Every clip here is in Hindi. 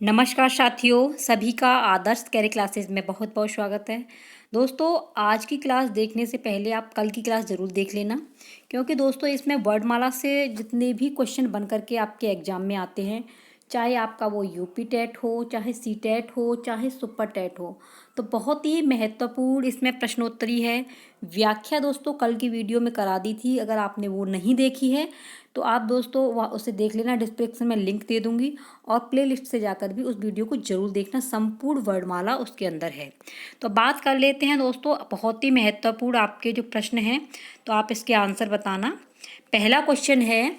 नमस्कार साथियों, सभी का आदर्श कैरियर क्लासेस में बहुत बहुत स्वागत है। दोस्तों, आज की क्लास देखने से पहले आप कल की क्लास ज़रूर देख लेना, क्योंकि दोस्तों इसमें वर्णमाला से जितने भी क्वेश्चन बन करके आपके एग्जाम में आते हैं, चाहे आपका वो यूपी टेट हो, चाहे सी टेट हो, चाहे सुपर टेट हो, तो बहुत ही महत्वपूर्ण इसमें प्रश्नोत्तरी है। व्याख्या दोस्तों कल की वीडियो में करा दी थी, अगर आपने वो नहीं देखी है तो आप दोस्तों वह उसे देख लेना, डिस्क्रिप्शन में लिंक दे दूंगी और प्लेलिस्ट से जाकर भी उस वीडियो को जरूर देखना, संपूर्ण वर्णमाला उसके अंदर है। तो बात कर लेते हैं दोस्तों, बहुत ही महत्वपूर्ण आपके जो प्रश्न हैं, तो आप इसके आंसर बताना। पहला क्वेश्चन है,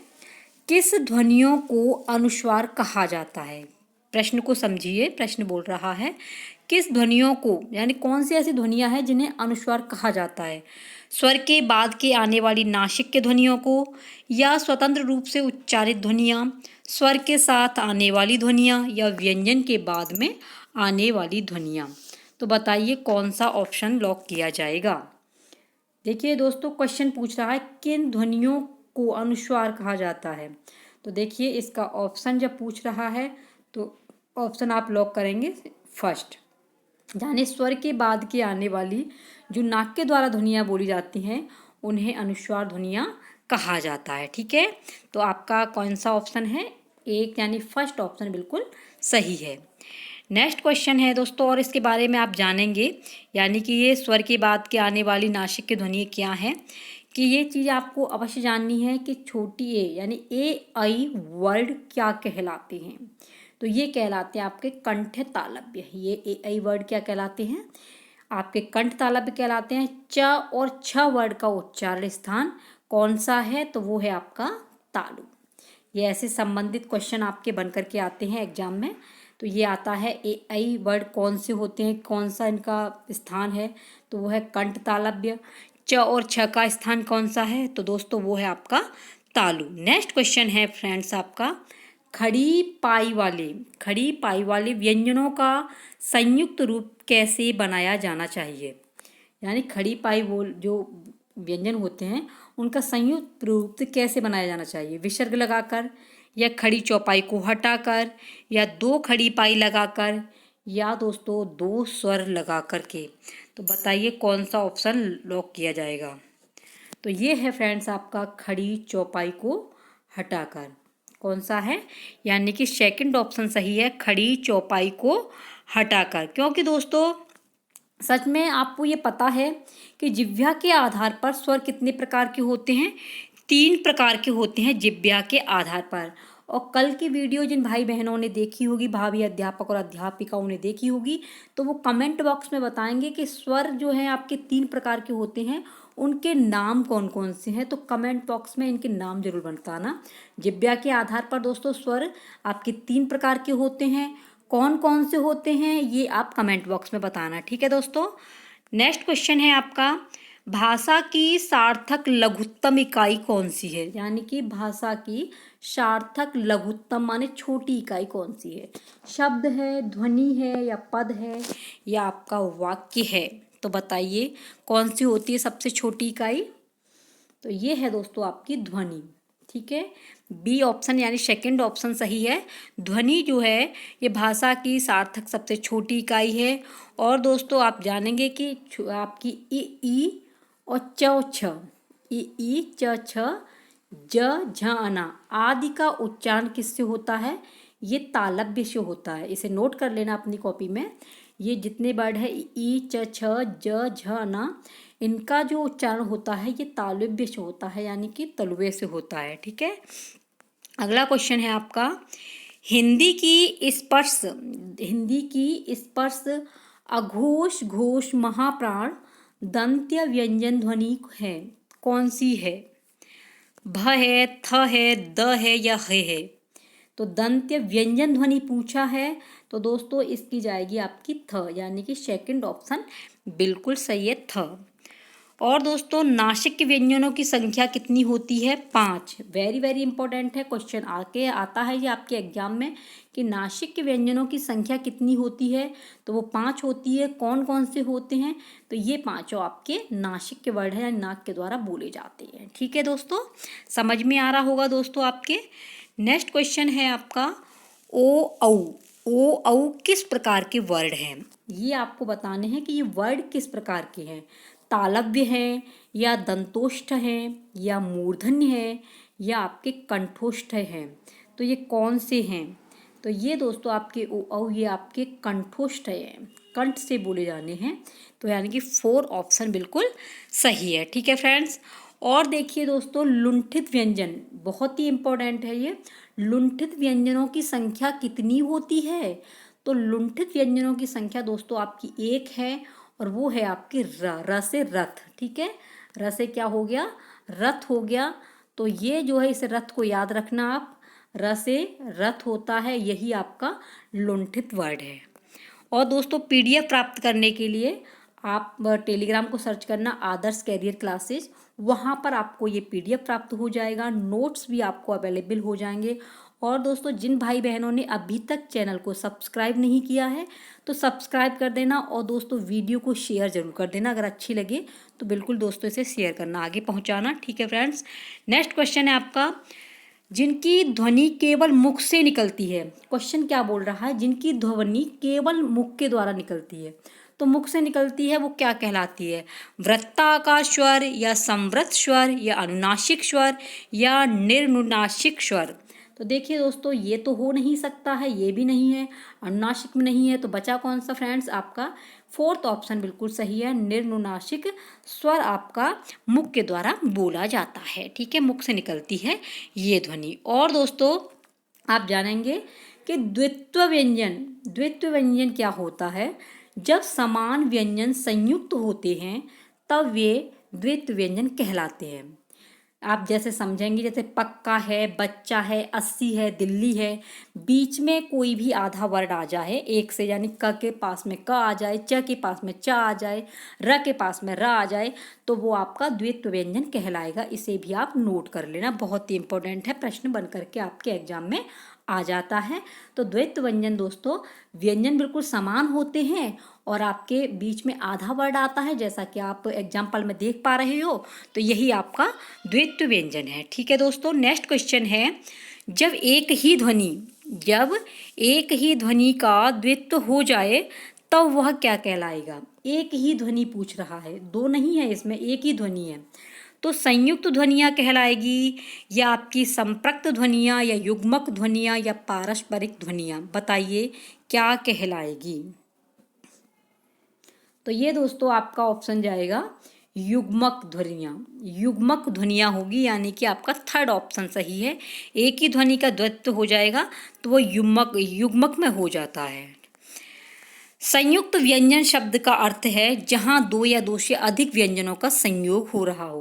किस ध्वनियों को अनुस्वार कहा जाता है? प्रश्न को समझिए, प्रश्न बोल रहा है किस ध्वनियों को, यानी कौन सी ऐसी ध्वनियां हैं जिन्हें अनुस्वार कहा जाता है? स्वर के बाद के आने वाली नासिक के ध्वनियों को, या स्वतंत्र रूप से उच्चारित ध्वनियां, स्वर के साथ आने वाली ध्वनियां, या व्यंजन के बाद में आने वाली ध्वनियां? तो बताइए कौन सा ऑप्शन लॉक किया जाएगा। देखिए दोस्तों, क्वेश्चन पूछ रहा है किन ध्वनियों को अनुस्वार कहा जाता है। तो देखिए इसका ऑप्शन जब पूछ रहा है तो ऑप्शन आप लॉक करेंगे फर्स्ट, यानी स्वर के बाद के आने वाली जो नाक के द्वारा ध्वनियाँ बोली जाती हैं उन्हें अनुस्वार ध्वनियाँ कहा जाता है। ठीक है, तो आपका कौन सा ऑप्शन है? एक, यानी फर्स्ट ऑप्शन बिल्कुल सही है। नेक्स्ट क्वेश्चन है दोस्तों, और इसके बारे में आप जानेंगे, यानी कि ये स्वर के बाद के आने वाली नासिक की ध्वनि क्या है, कि ये चीज़ आपको अवश्य जाननी है कि छोटी ए यानी ए आई वर्ड क्या कहलाते हैं। तो ये कहलाते हैं आपके कंठ तालव्य। ये ए आई वर्ड क्या कहलाते हैं? आपके कंठ तालव्य कहलाते हैं। च और छ वर्ड का उच्चारण स्थान कौन सा है? तो वो है आपका तालु। ये ऐसे संबंधित क्वेश्चन आपके बन करके आते हैं एग्जाम में। तो ये आता है ए आई वर्ड कौन से होते हैं, कौन सा इनका स्थान है? तो वो है कंठ तालव्य। च और छ का स्थान कौन सा है? तो दोस्तों वो है आपका तालु। नेक्स्ट क्वेश्चन है फ्रेंड्स आपका, खड़ी पाई वाले व्यंजनों का संयुक्त रूप कैसे बनाया जाना चाहिए? यानी खड़ी पाई वो जो व्यंजन होते हैं उनका संयुक्त रूप कैसे बनाया जाना चाहिए? विसर्ग लगाकर, या खड़ी चौपाई को हटाकर, या दो खड़ी पाई लगाकर, या दोस्तों दो स्वर लगा कर के? तो बताइए कौन सा ऑप्शन लॉक किया जाएगा। तो ये है फ्रेंड्स आपका खड़ी चौपाई को हटाकर। कौन सा है? यानी कि सेकंड ऑप्शन सही है, खड़ी चौपाई को हटाकर। क्योंकि दोस्तों सच में आपको ये पता है कि जिह्वा के आधार पर स्वर कितने प्रकार के होते हैं? 3 प्रकार के होते हैं जिह्वा के आधार पर। और कल की वीडियो जिन भाई बहनों ने देखी होगी, भावी अध्यापक और अध्यापिकाओं ने देखी होगी, तो वो कमेंट बॉक्स में बताएंगे कि स्वर जो है आपके 3 प्रकार के होते हैं, उनके नाम कौन कौन से हैं। तो कमेंट बॉक्स में इनके नाम जरूर बताना। जिह्वा के आधार पर दोस्तों स्वर आपके 3 प्रकार के होते हैं, कौन कौन से होते हैं ये आप कमेंट बॉक्स में बताना। ठीक है दोस्तों। नेक्स्ट क्वेश्चन है आपका, भाषा की सार्थक लघुत्तम इकाई कौन सी है? यानी कि भाषा की सार्थक लघुत्तम माने छोटी इकाई कौन सी है? शब्द है, ध्वनि है, या पद है, या आपका वाक्य है? तो बताइए कौन सी होती है सबसे छोटी इकाई? तो ये है दोस्तों आपकी ध्वनि। ठीक है, बी ऑप्शन यानी सेकंड ऑप्शन सही है। ध्वनि जो है ये भाषा की सार्थक सबसे छोटी इकाई है। और दोस्तों आप जानेंगे कि आपकी ई और छ, ई च छ ज झ अना आदि का उच्चारण किससे होता है? ये तालव्य से होता है। इसे नोट कर लेना अपनी कॉपी में। ये जितने वर्ड है ई च छ ज झ अना, इनका जो उच्चारण होता है ये तालव्य से होता है, यानी कि तलवे से होता है। ठीक है, अगला क्वेश्चन है आपका, हिंदी की स्पर्श अघोष घोष महाप्राण दंत्य व्यंजन ध्वनि है, कौन सी है? भ है, थ है, द है, या है? तो दंत्य व्यंजन ध्वनि पूछा है, तो दोस्तों इसकी जाएगी आपकी थ, यानी कि सेकंड ऑप्शन बिल्कुल सही है, थ। और दोस्तों नासिक के व्यंजनों की संख्या कितनी होती है? 5। वेरी वेरी इंपॉर्टेंट है, क्वेश्चन आके आता है ये आपके एग्जाम में कि नासिक के व्यंजनों की संख्या कितनी होती है? तो वो 5 होती है। कौन कौन से होते हैं? तो ये पांचों आपके नासिक के वर्ड हैं, नाक के द्वारा बोले जाते हैं। ठीक है दोस्तों, समझ में आ रहा होगा दोस्तों आपके। नेक्स्ट क्वेश्चन है आपका, ओ औ। ओ औ किस प्रकार के वर्ड हैं। ये आपको बताने हैं कि ये वर्ड किस प्रकार के हैं। तालव्य हैं या दंतोष्ठ हैं या मूर्धन्य हैं या आपके कंठोष्ठ हैं। तो ये कौन से हैं? तो ये दोस्तों आपके ओ औ ये आपके कंठोष्ठ हैं, कंठ से बोले जाने हैं। तो यानी कि 4 ऑप्शन बिल्कुल सही है। ठीक है फ्रेंड्स। और देखिए दोस्तों, लुंठित व्यंजन बहुत ही इम्पोर्टेंट है ये। लुंठित व्यंजनों की संख्या कितनी होती है? तो लुंठित व्यंजनों की संख्या दोस्तों आपकी 1 है और वो है आपकी र से रथ। ठीक है, र से क्या हो गया? रथ हो गया। तो ये जो है, इस रथ को याद रखना आप, र से रथ होता है, यही आपका लुंठित वर्ड है। और दोस्तों पीडीएफ प्राप्त करने के लिए आप टेलीग्राम को सर्च करना आदर्श कैरियर क्लासेस, वहाँ पर आपको ये पीडीएफ प्राप्त हो जाएगा। नोट्स भी आपको अवेलेबल हो जाएंगे। और दोस्तों जिन भाई बहनों ने अभी तक चैनल को सब्सक्राइब नहीं किया है तो सब्सक्राइब कर देना। और दोस्तों वीडियो को शेयर जरूर कर देना, अगर अच्छी लगे तो बिल्कुल दोस्तों इसे शेयर करना, आगे पहुँचाना। ठीक है फ्रेंड्स। नेक्स्ट क्वेश्चन है आपका, जिनकी ध्वनि केवल मुख से निकलती है। क्वेश्चन क्या बोल रहा है? जिनकी ध्वनि केवल मुख के द्वारा निकलती है। तो मुख से निकलती है वो क्या कहलाती है? वृत्ताकार स्वर या संवृत स्वर या अनुनासिक स्वर या निर्नुनासिक स्वर। तो देखिए दोस्तों, ये तो हो नहीं सकता है, ये भी नहीं है, अनुनासिक में नहीं है। तो बचा कौन सा फ्रेंड्स? आपका 4th ऑप्शन बिल्कुल सही है। निर्नुनासिक स्वर आपका मुख के द्वारा बोला जाता है। ठीक है, मुख से निकलती है ये ध्वनि। और दोस्तों आप जानेंगे कि द्वित्व व्यंजन, द्वित्व व्यंजन क्या होता है? जब समान व्यंजन संयुक्त होते हैं तब वे द्वित्व व्यंजन कहलाते हैं। आप जैसे समझेंगे, जैसे पक्का है, बच्चा है, 80 है, दिल्ली है, बीच में कोई भी आधा वर्ड आ जाए एक से, यानी क के पास में क आ जाए, च के पास में च आ जाए, र के पास में र आ जाए, तो वो आपका द्वित्व व्यंजन कहलाएगा। इसे भी आप नोट कर लेना, बहुत ही इंपॉर्टेंट है, प्रश्न बन करके आपके एग्जाम में आ जाता है। तो द्वैत व्यंजन दोस्तों, व्यंजन बिल्कुल समान होते हैं और आपके बीच में आधा वर्ड आता है, जैसा कि आप एग्जाम्पल में देख पा रहे हो। तो यही आपका द्वैत व्यंजन है। ठीक है दोस्तों। नेक्स्ट क्वेश्चन है, जब एक ही ध्वनि का द्वित्व हो जाए तब वह क्या कहलाएगा? एक ही ध्वनि पूछ रहा है, दो नहीं है इसमें, एक ही ध्वनि है। तो संयुक्त ध्वनियाँ कहलाएगी या आपकी संपृक्त ध्वनियाँ या युग्मक ध्वनियाँ या पारस्परिक ध्वनियाँ? बताइए क्या कहलाएगी? तो ये दोस्तों आपका ऑप्शन जाएगा युग्मक ध्वनियाँ। युग्मक ध्वनियाँ होगी, यानी कि आपका 3rd ऑप्शन सही है। एक ही ध्वनि का द्वैत्व हो जाएगा तो वो युग्मक में हो जाता है। संयुक्त व्यंजन शब्द का अर्थ है जहां 2 या 2 से अधिक व्यंजनों का संयोग हो रहा हो।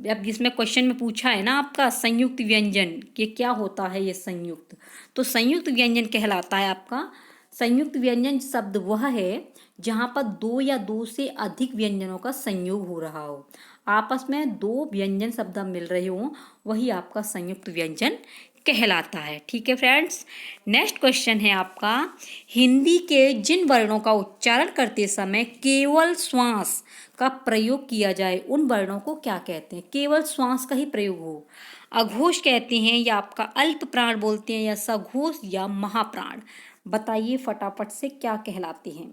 अब जिसमें क्वेश्चन में पूछा है ना आपका संयुक्त व्यंजन, कि क्या होता है ये संयुक्त, तो संयुक्त व्यंजन कहलाता है आपका, संयुक्त व्यंजन शब्द वह है जहाँ पर 2 या 2 से अधिक व्यंजनों का संयोग हो रहा हो, आपस में 2 व्यंजन शब्द मिल रहे हों, वही आपका संयुक्त व्यंजन कहलाता है। ठीक है फ्रेंड्स। नेक्स्ट क्वेश्चन है आपका, हिंदी के जिन वर्णों का उच्चारण करते समय केवल श्वास का प्रयोग किया जाए उन वर्णों को क्या कहते हैं? केवल श्वास का ही प्रयोग हो, अघोष कहते हैं या आपका अल्प प्राण बोलते हैं या सघोष या महाप्राण? बताइए फटाफट से क्या कहलाते हैं?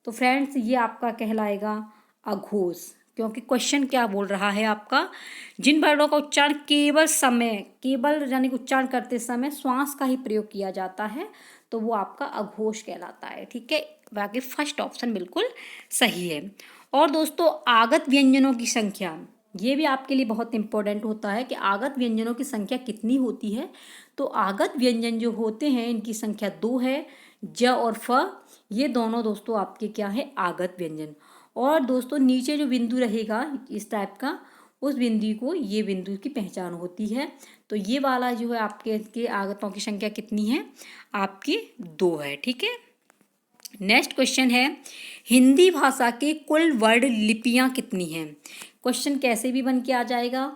तो फ्रेंड्स ये आपका कहलाएगा अघोष, क्योंकि क्वेश्चन क्या बोल रहा है आपका, जिन वर्णों का उच्चारण केवल यानी कि उच्चारण करते समय श्वास का ही प्रयोग किया जाता है, तो वो आपका अघोष कहलाता है। ठीक है, बाकी 1st ऑप्शन बिल्कुल सही है। और दोस्तों आगत व्यंजनों की संख्या, ये भी आपके लिए बहुत इंपॉर्टेंट होता है कि आगत व्यंजनों की संख्या कितनी होती है। तो आगत व्यंजन जो होते हैं इनकी संख्या 2 है। ज और फ, ये दोनों दोस्तों आपके क्या है? आगत व्यंजन। और दोस्तों नीचे जो बिंदु रहेगा इस टाइप का, उस बिंदु को, ये बिंदु की पहचान होती है। तो ये वाला जो है आपके आगतों की संख्या कितनी है? आपकी 2 है। ठीक है। नेक्स्ट क्वेश्चन है, हिंदी भाषा के कुल वर्ड लिपियां कितनी हैं? क्वेश्चन कैसे भी बन के आ जाएगा।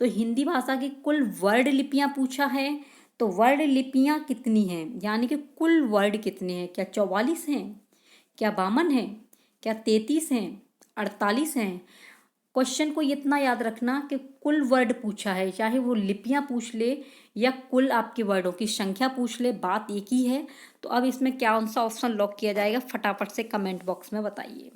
तो हिंदी भाषा की कुल वर्ड लिपियां पूछा है, तो वर्ड लिपियां कितनी हैं, यानी कि कुल वर्ड कितने हैं? क्या 44 हैं? क्या 52 हैं? क्या 33 हैं? 48 हैं? क्वेश्चन को इतना याद रखना कि कुल वर्ड पूछा है, चाहे वो लिपियां पूछ ले या कुल आपके वर्डों की संख्या पूछ ले, बात एक ही है। तो अब इसमें कौन सा ऑप्शन लॉक किया जाएगा, फटाफट से कमेंट बॉक्स में बताइए।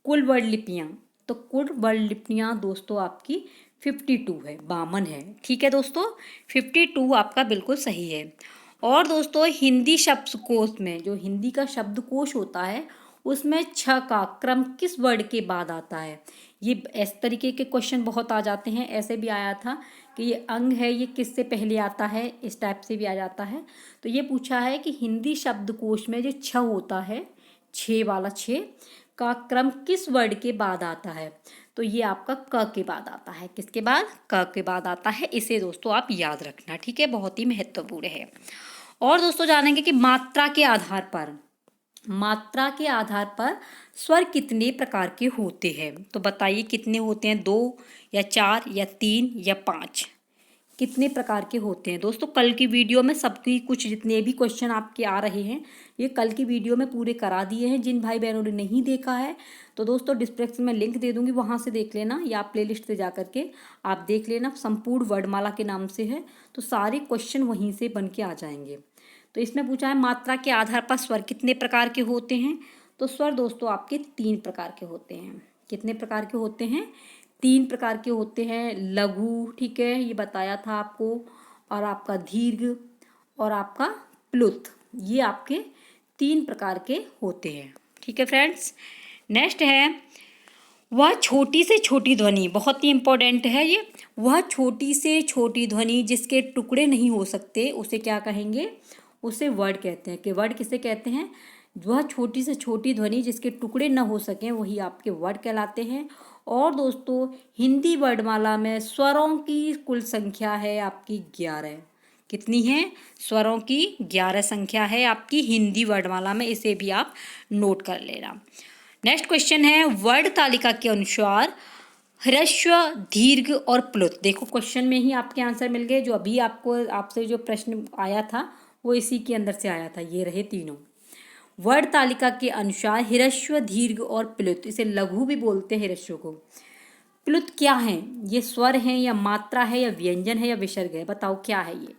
कुल वर्ड लिपियां, तो कुल वर्ड लिपियां दोस्तों आपकी 52 है, 52 है। ठीक है दोस्तों, 52 आपका बिल्कुल सही है। और दोस्तों हिंदी शब्दकोश में, जो हिंदी का शब्दकोश होता है, उसमें छ का क्रम किस वर्ड के बाद आता है। ये इस तरीके के क्वेश्चन बहुत आ जाते हैं। ऐसे भी आया था कि ये अंग है, ये किससे पहले आता है, इस टाइप से भी आ जाता है। तो ये पूछा है कि हिंदी शब्दकोश में जो छ होता है, छः वाला छ का क्रम किस वर्ड के बाद आता है। तो ये आपका क के बाद आता है। किसके बाद, क के बाद आता है। इसे दोस्तों आप याद रखना, ठीक है, बहुत ही महत्वपूर्ण है। और दोस्तों जानेंगे कि मात्रा के आधार पर, मात्रा के आधार पर स्वर कितने प्रकार के होते हैं। तो बताइए कितने होते हैं, 2 या 4 या 3 या 5, कितने प्रकार के होते हैं। दोस्तों कल की वीडियो में सबकी कुछ जितने भी क्वेश्चन आपके आ रहे हैं, ये कल की वीडियो में पूरे करा दिए हैं। जिन भाई बहनों ने नहीं देखा है तो दोस्तों डिस्क्रिप्शन में लिंक दे दूंगी, वहाँ से देख लेना, या प्लेलिस्ट से जा करके आप देख लेना। संपूर्ण वर्णमाला के नाम से है, तो सारे क्वेश्चन वहीं से बन के आ जाएंगे। तो इसमें पूछा है मात्रा के आधार पर स्वर कितने प्रकार के होते हैं। तो स्वर दोस्तों आपके 3 प्रकार के होते हैं। कितने प्रकार के होते हैं, 3 प्रकार के होते हैं। लघु, ठीक है, ये बताया था आपको, और आपका दीर्घ और आपका प्लुत, ये आपके 3 प्रकार के होते हैं। ठीक है फ्रेंड्स, नेक्स्ट है वह छोटी से छोटी ध्वनि, बहुत ही इंपॉर्टेंट है ये। वह छोटी से छोटी ध्वनि जिसके टुकड़े नहीं हो सकते उसे क्या कहेंगे, उसे वर्ड कहते हैं। कि वर्ड किसे कहते हैं, वह छोटी से छोटी ध्वनि जिसके टुकड़े न हो सकें वही आपके वर्ड कहलाते हैं। और दोस्तों हिंदी वर्णमाला में स्वरों की कुल संख्या है आपकी 11। कितनी है, स्वरों की 11 संख्या है आपकी हिंदी वर्णमाला में, इसे भी आप नोट कर लेना। नेक्स्ट क्वेश्चन है वर्ण तालिका के अनुसार ह्रस्व, दीर्घ और प्लुत। देखो क्वेश्चन में ही आपके आंसर मिल गए। जो अभी आपसे जो प्रश्न आया था वो इसी के अंदर से आया था, ये रहे तीनों। वर्ण तालिका के अनुसार ह्रस्व, दीर्घ और प्लुत, इसे लघु भी बोलते हैं ह्रस्व को। प्लुत क्या है, ये स्वर है या मात्रा है या व्यंजन है या विसर्ग है, बताओ क्या है ये,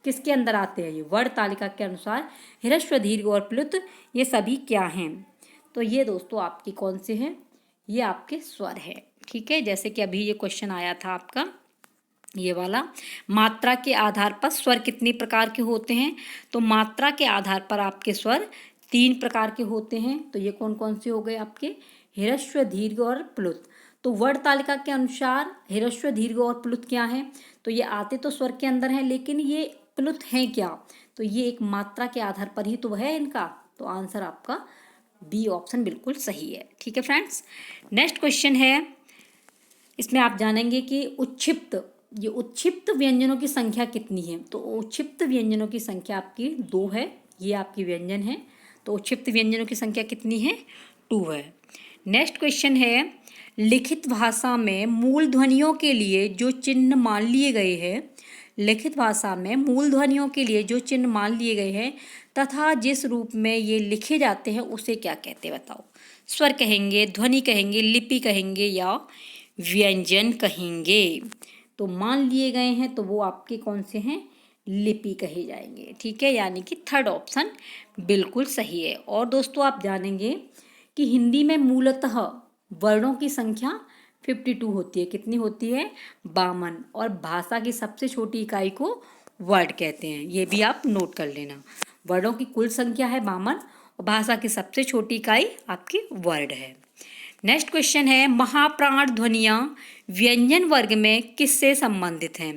किसके अंदर आते हैं ये। वर्ण तालिका के अनुसार ह्रस्व, दीर्घ और प्लुत ये सभी क्या हैं। तो ये दोस्तों आपकी कौन से हैं, ये आपके स्वर है। ठीक है, जैसे कि अभी ये क्वेश्चन आया था आपका ये वाला, मात्रा के आधार पर स्वर कितने प्रकार के होते हैं। तो मात्रा के आधार पर आपके स्वर 3 प्रकार के होते हैं। तो ये कौन कौन से हो गए आपके, ह्रस्व, दीर्घ और प्लुत। तो वर्ण तालिका के अनुसार ह्रस्व, दीर्घ और प्लुत क्या है, तो ये आते तो स्वर के अंदर हैं, लेकिन ये प्लुत हैं क्या, तो ये एक मात्रा के आधार पर ही तो है इनका। तो आंसर आपका बी ऑप्शन बिल्कुल सही है। ठीक है फ्रेंड्स, नेक्स्ट क्वेश्चन है, इसमें आप जानेंगे कि उच्छिप्त, ये उच्छिप्त व्यंजनों की संख्या कितनी है। तो उच्छिप्त व्यंजनों की संख्या आपकी 2 है, ये आपकी व्यंजन है। तो उच्छिप्त व्यंजनों की संख्या कितनी है, 2 है। नेक्स्ट क्वेश्चन है लिखित भाषा में मूल ध्वनियों के लिए जो चिन्ह मान लिए गए हैं, लिखित भाषा में मूल ध्वनियों के लिए जो चिन्ह मान लिए गए हैं तथा जिस रूप में ये लिखे जाते हैं उसे क्या कहते हैं, बताओ। स्वर कहेंगे, ध्वनि कहेंगे, लिपि कहेंगे या व्यंजन कहेंगे। तो मान लिए गए हैं तो वो आपके कौन से हैं, लिपि कहे जाएंगे। ठीक है, यानी कि थर्ड ऑप्शन बिल्कुल सही है। और दोस्तों आप जानेंगे कि हिंदी में मूलतः वर्णों की संख्या 52 होती है। कितनी होती है, 52। और भाषा की सबसे छोटी इकाई को वर्ड कहते हैं, ये भी आप नोट कर लेना। वर्णों की कुल संख्या है 52 और भाषा की सबसे छोटी इकाई आपकी वर्ड है। नेक्स्ट क्वेश्चन है महाप्राण ध्वनियाँ व्यंजन वर्ग में किससे संबंधित हैं।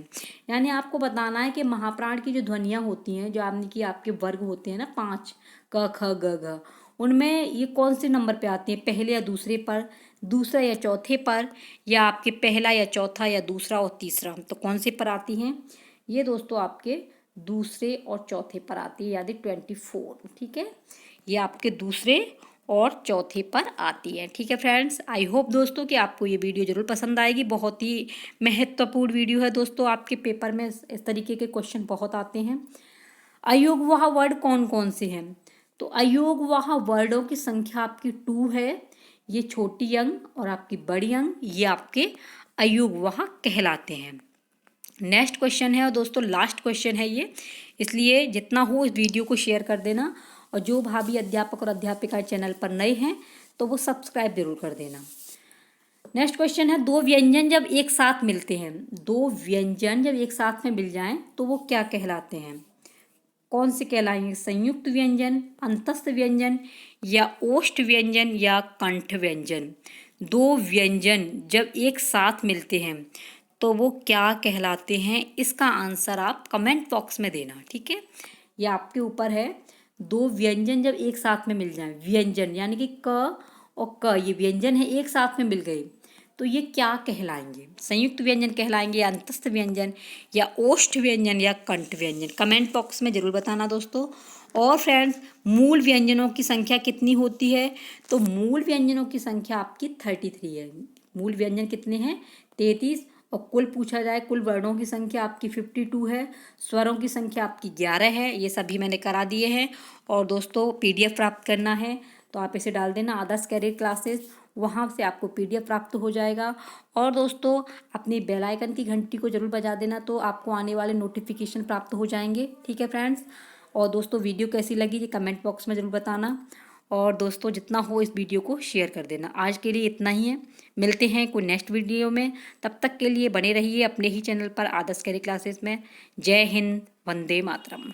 यानी आपको बताना है कि महाप्राण की जो ध्वनियाँ होती हैं, जो आपने कि आपके वर्ग होते हैं ना 5, क ख ग घ, उनमें ये कौन से नंबर पे आती हैं, पहले या दूसरे पर, दूसरा या चौथे पर, या आपके पहला या चौथा या दूसरा और तीसरा। तो कौन से पर आती हैं, ये दोस्तों आपके दूसरे और चौथे पर आती है, यानी 24। ठीक है, ये आपके दूसरे और चौथे पर आती है। ठीक है फ्रेंड्स, आई होप दोस्तों कि आपको ये वीडियो ज़रूर पसंद आएगी। बहुत ही महत्वपूर्ण वीडियो है दोस्तों, आपके पेपर में इस तरीके के क्वेश्चन बहुत आते हैं। अयोगवाह वर्ड कौन कौन से हैं, तो अयोगवाह वर्डों की संख्या आपकी 2 है। ये छोटी अंग और आपकी बड़ी अंग ये आपके अयुग्मवाह कहलाते हैं। नेक्स्ट क्वेश्चन है और दोस्तों लास्ट क्वेश्चन है ये, इसलिए जितना हो इस वीडियो को शेयर कर देना, और जो भाभी अध्यापक और अध्यापिकाएं चैनल पर नए हैं तो वो सब्सक्राइब जरूर कर देना। नेक्स्ट क्वेश्चन है, दो व्यंजन जब एक साथ मिलते हैं, दो व्यंजन जब एक साथ में मिल जाएं तो वो क्या कहलाते हैं? कौन से कहलाएंगे? संयुक्त व्यंजन, अंतस्थ व्यंजन, या ओष्ठ व्यंजन, या कंठ व्यंजन? दो व्यंजन जब एक साथ मिलते हैं तो वो क्या कहलाते हैं? इसका आंसर आप कमेंट बॉक्स में देना, ठीक है? ये आपके ऊपर है। दो व्यंजन जब एक साथ में मिल जाएं, व्यंजन यानी कि क और क ये व्यंजन है, एक साथ में मिल गए तो ये क्या कहलाएंगे? संयुक्त व्यंजन कहलाएंगे, या अंतस्थ व्यंजन, या ओष्ठ व्यंजन, या कंठ व्यंजन? कमेंट बॉक्स में जरूर बताना दोस्तों। और फ्रेंड्स, मूल व्यंजनों की संख्या कितनी होती है? तो मूल व्यंजनों की संख्या आपकी 33 है। मूल व्यंजन कितने हैं? 33। और कुल पूछा जाए, कुल वर्णों की संख्या आपकी 52 है। स्वरों की संख्या आपकी 11 है। ये सभी मैंने करा दिए हैं। और दोस्तों PDF प्राप्त करना है तो आप इसे डाल देना आदर्श कैरियर क्लासेस, वहाँ से आपको PDF प्राप्त हो जाएगा। और दोस्तों, अपनी बेल आइकन की घंटी को जरूर बजा देना तो आपको आने वाले नोटिफिकेशन प्राप्त हो जाएंगे, ठीक है फ्रेंड्स? और दोस्तों, वीडियो कैसी लगी ये कमेंट बॉक्स में जरूर बताना। और दोस्तों, जितना हो इस वीडियो को शेयर कर देना। आज के लिए इतना ही है, मिलते हैं कोई नेक्स्ट वीडियो में। तब तक के लिए बने रहिए अपने ही चैनल पर आदर्श कैरियर क्लासेस में। जय हिंद, वंदे मातरम।